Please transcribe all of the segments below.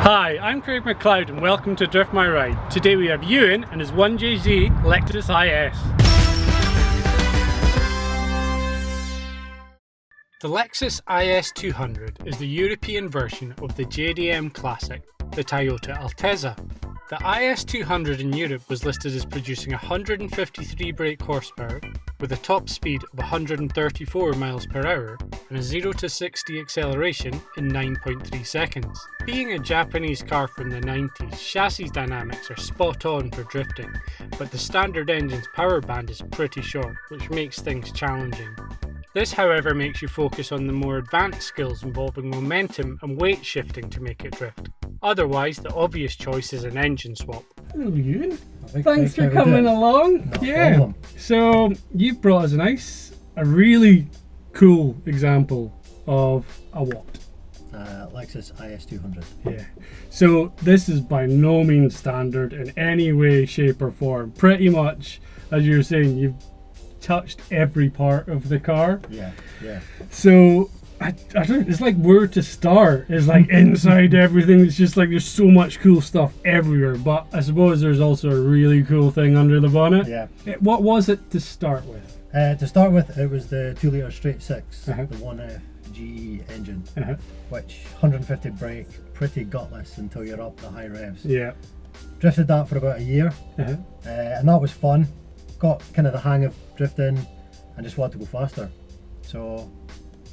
Hi, I'm Craig McLeod and welcome to Drift My Ride. Today we have Ewan and his 1JZ Lexus IS. The Lexus IS200 is the European version of the JDM classic, the Toyota Altezza. The IS200 in Europe was listed as producing 153 brake horsepower with a top speed of 134 miles per hour and a 0 to 60 acceleration in 9.3 seconds. Being a Japanese car from the 90s, chassis dynamics are spot on for drifting, but the standard engine's power band is pretty short, which makes things challenging. This, however, makes you focus on the more advanced skills involving momentum and weight shifting to make it drift. Otherwise, the obvious choice is an engine swap. Hello Ewan, thanks for coming along. Problem. So you've brought us a really cool example of a what? Lexus IS200. Yeah. So this is by no means standard in any way, shape or form. Pretty much, as you were saying, you've touched every part of the car. Yeah. So I don't, it's like where to start. It's like inside everything. It's just like there's so much cool stuff everywhere, but I suppose there's also a really cool thing under the bonnet. Yeah. What was it to start with? To start with, it was the 2-litre straight six, Uh-huh. the 1JZ-GTE engine, Uh-huh. which 150 brake, pretty gutless until you're up the high revs. Yeah. Drifted that for about a year, Uh-huh. and that was fun. Got kind of the hang of drifting and just wanted to go faster. So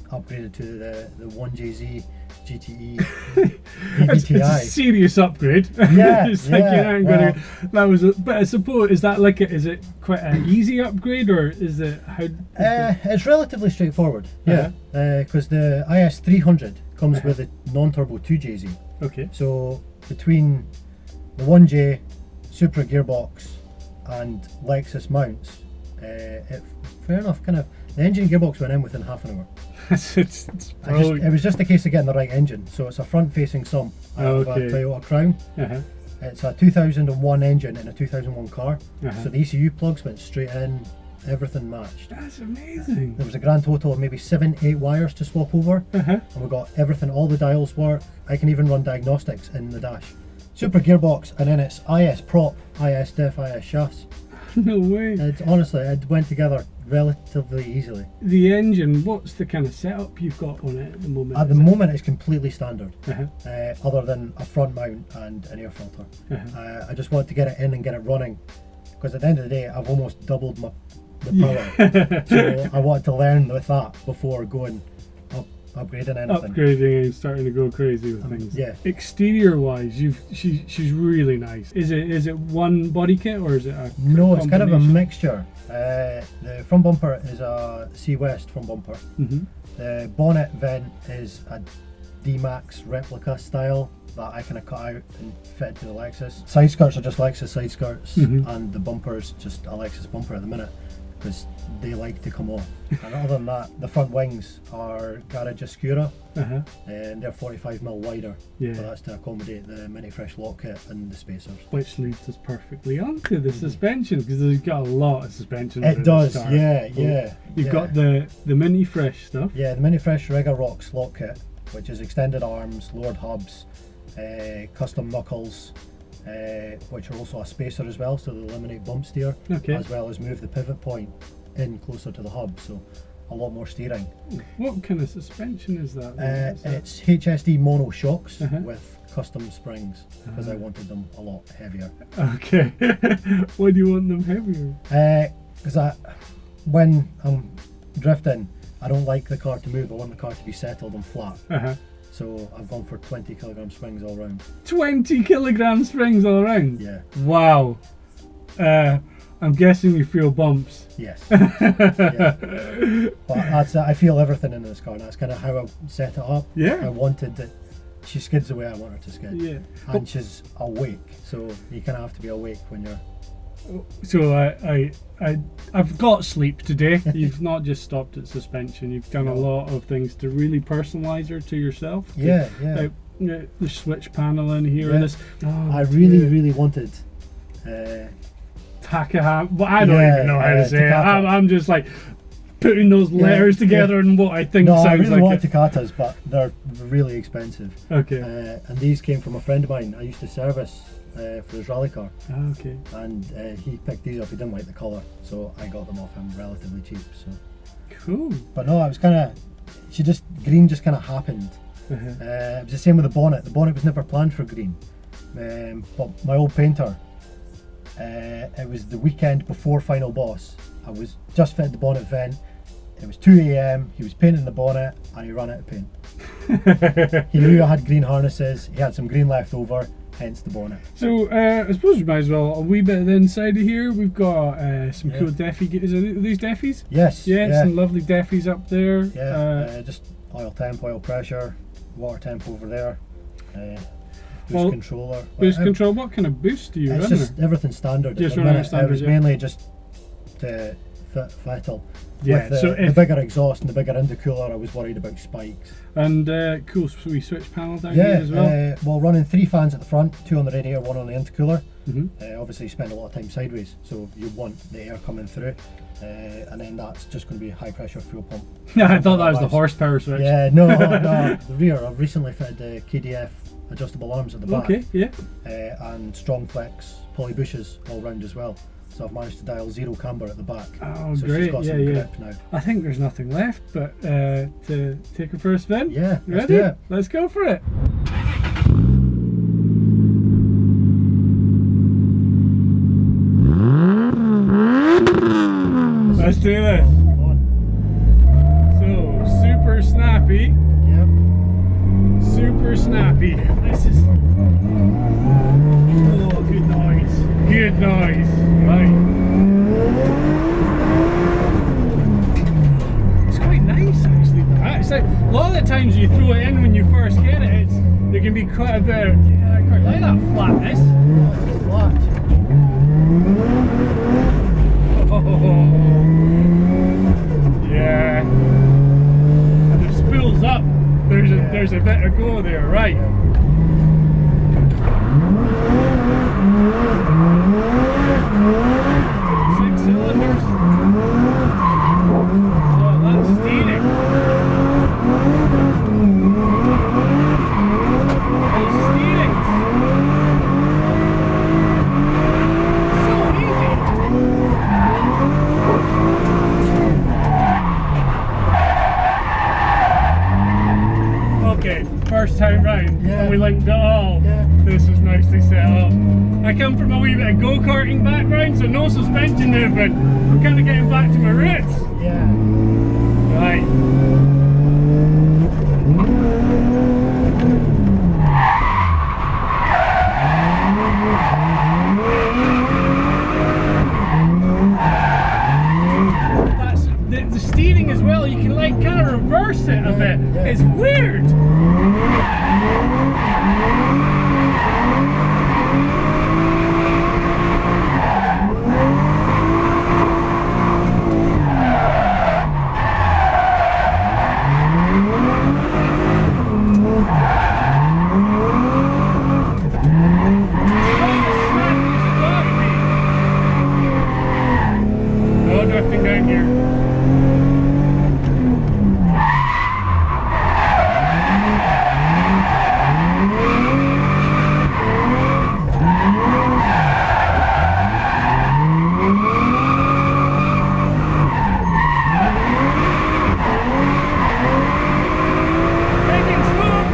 upgraded to the 1JZ-GTE It's a VVTi. serious upgrade. Yeah, It's like yeah, you ain't well, gonna. That was. But I suppose, is that like is it quite an easy upgrade or is it how? It's relatively straightforward. Yeah, because the IS300 comes with a non-turbo 2JZ. Okay. So between the 1J, Supra gearbox, and Lexus mounts, fair enough. Kind of the engine and gearbox went in within half an hour. it's It was just a case of getting the right engine. So it's a front-facing sump of a Toyota Crown. Uh-huh. It's a 2001 engine in a 2001 car. Uh-huh. So the ECU plugs went straight in. Everything matched. That's amazing. There was a grand total of maybe 7-8 wires to swap over, Uh-huh. and we got everything, all the dials work. I can even run diagnostics in the dash. Super gearbox, and then it's IS prop, IS diff, IS shafts. No way. Honestly, it went together relatively easily. The engine, what's the kind of setup you've got on it at the moment? At the moment, it's completely standard, Uh-huh. other than a front mount and an air filter. Uh-huh. I just want to get it in and get it running, because at the end of the day, I've almost doubled the power. So I want to learn with that before going upgrading anything. Upgrading and starting to go crazy with things. Yeah. Exterior wise, she's really nice. Is it one body kit or is it a No, it's kind of a combination? mixture. The front bumper is a C West front bumper. Mm-hmm. The bonnet vent is a D-Max replica style that I kind of cut out and fit to the Lexus. Side skirts are just Lexus side skirts, and the bumper is just a Lexus bumper at the minute because they like to come off. And other than that, the front wings are Garage Escura, Uh-huh. and they're 45mm wider. Yeah. So that's to accommodate the Minty.Fresh lock kit and the spacers. Which leads us perfectly onto the suspension because there's got a lot of suspension. It does, yeah. You've got the Minty.Fresh stuff. Yeah, the Minty.Fresh Rega Rocks lock kit, which is extended arms, lowered hubs, custom knuckles, which are also a spacer as well, so they eliminate bump steer, Okay. as well as move the pivot point in closer to the hub, so a lot more steering. What kind of suspension is that? It's HSD mono shocks Uh-huh. with custom springs, because I wanted them a lot heavier. Okay. Why do you want them heavier? Because when I'm drifting, I don't like the car to move, I want the car to be settled and flat. Uh-huh. So I've gone for 20kg springs all round. 20 kilogram springs all around? Yeah. Wow. I'm guessing you feel bumps. Yes. Yeah. But that's I feel everything in this car, and that's kind of how I set it up. Yeah. I wanted that she skids the way I want her to skid. Yeah. And she's awake, so you kind of have to be awake when you're... So I've got sleep today. You've not just stopped at suspension. You've done a lot of things to really personalise her to yourself. Yeah. The switch panel in here. Yeah. And this. I really wanted... Takaham. Well, I don't even know how to say it. I'm just like, putting those letters together and what I think sounds I really like want it. Takatas, but they're really expensive. Okay. And these came from a friend of mine I used to service for his rally car. Okay. And he picked these up. He didn't like the colour, so I got them off him relatively cheap. So cool. But no, it was kind of, green just kind of happened. It was the same with the bonnet. The bonnet was never planned for green. But my old painter, it was the weekend before Final Boss. I was just fitted the bonnet vent. It was 2 AM, he was painting the bonnet and he ran out of paint. He knew I had green harnesses, he had some green left over, hence the bonnet. So I suppose we might as well, a wee bit of the inside of here, we've got some cool Defi, are these Defis? Yes. Yeah, some lovely Defis up there. Yeah, just oil temp, oil pressure, water temp over there. Boost controller. Boost control, what kind of boost do you run? It's just everything standard. Just running standard, it was mainly just to fit Vettel. Yeah, with so the bigger exhaust and the bigger intercooler, I was worried about spikes. And cool, so we switch panel down here as well? Well, running 3 fans at the front, 2 on the radiator, 1 on the intercooler. Obviously you spend a lot of time sideways, so you want the air coming through. And then that's just going to be a high pressure fuel pump. Yeah, I thought that was the horsepower switch. Yeah, no, the rear, I've recently fitted the KDF adjustable arms at the back. Okay, yeah. And strong flex poly bushes all round as well. So I've managed to dial 0 camber at the back. Oh, so great! She's got some grip now. I think there's nothing left but to take her for a spin. Yeah, let's ready? do it. Let's go for it. Let's do this. So super snappy. Yep. Super snappy. This is. Oh, good noise. Good noise. Right. It's quite nice actually. It's like a lot of the times you throw it in when you first get it, there can be quite a bit. Yeah, I quite like that flatness. Oh, it's flat. Oh, yeah. And it spools up. There's a bit of go there, right? Six cylinders. Oh, that's steering. Oh, steering. So easy. Okay, first time round, and we linked it all. This is nicely set up. I come from a wee bit of go-karting background, so no suspension movement. I'm kind of getting back to my roots. Yeah. Right. That's the steering as well. You can like kind of reverse it a bit. It's weird. No drifting down here. Taking smooth.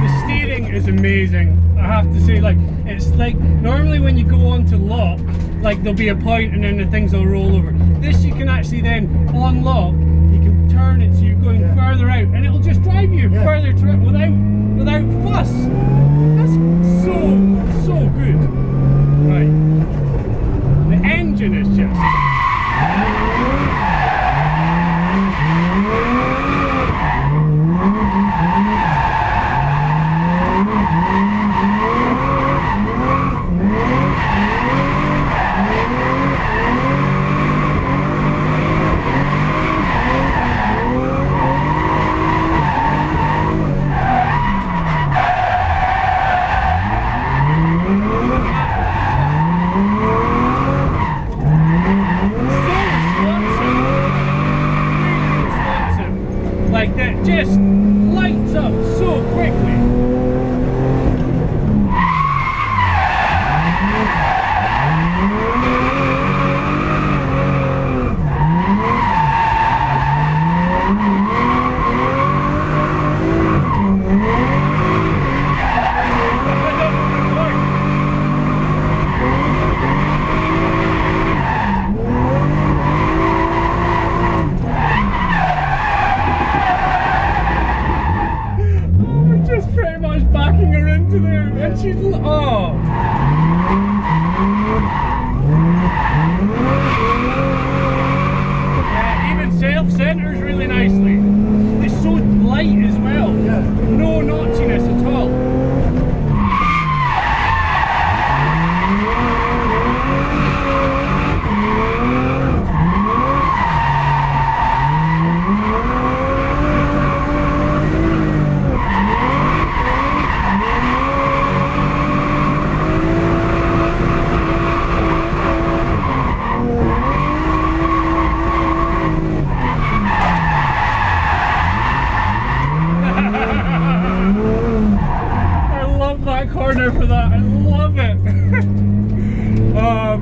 The steering is amazing. I have to say, like, it's like normally when you go on to lock, like there'll be a point and then the things will roll over. This you can actually then on lock, you can turn it so you're going further out and it'll just drive you further to it without fuss. That's so good. Right. The engine is just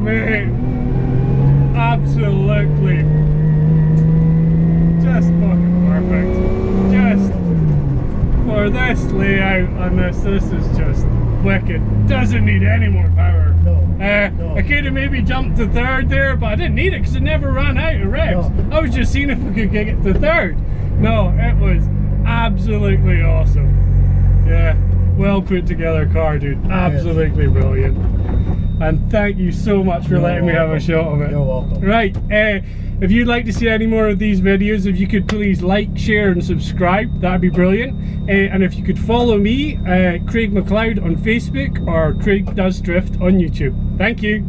mate, absolutely just fucking perfect. Just for this layout on this is just wicked. Doesn't need any more power. No. I could have maybe jumped to third there, but I didn't need it because it never ran out of revs. No. I was just seeing if we could get it to third. No, it was absolutely awesome. Yeah, well put together car, dude. Absolutely brilliant. And thank you so much for letting me have a shot of it. You're welcome. Right, if you'd like to see any more of these videos, if you could please like, share and subscribe, that'd be brilliant. And if you could follow me, Craig McLeod on Facebook, or Craig Does Drift on YouTube. Thank you.